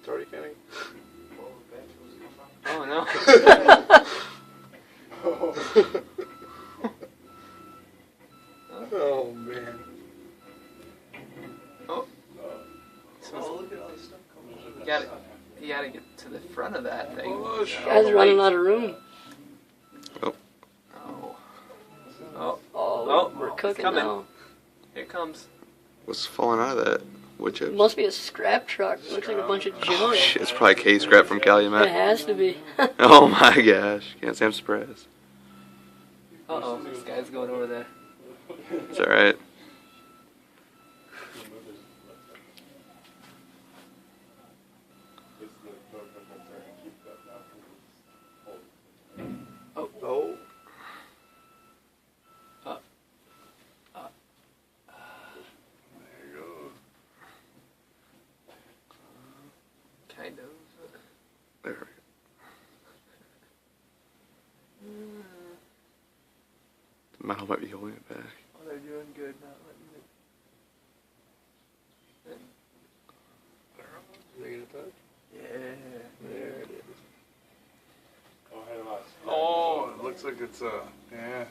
already canning. Oh no. Oh man. Oh. Oh, look at all this stuff coming. You gotta get to the front of that thing. Guys running out of room. Oh. Oh. Oh, we're cooking coming. now. Here it comes. What's falling out of that? Wood chips? It must be a scrap truck. It looks like a bunch of junk. Oh shit, it's probably case scrap from It Calumet. has to be. Oh my gosh. Can't say I'm surprised. Uh-oh, this guy's going over there. It's alright. Oh. Oh. There you go. Kind of. There we go. The metal might be holding it back. Oh, they're doing good, not letting it. Making it touch? Yeah. There it is. Oh, hey, lots. Oh, it looks like it's yeah.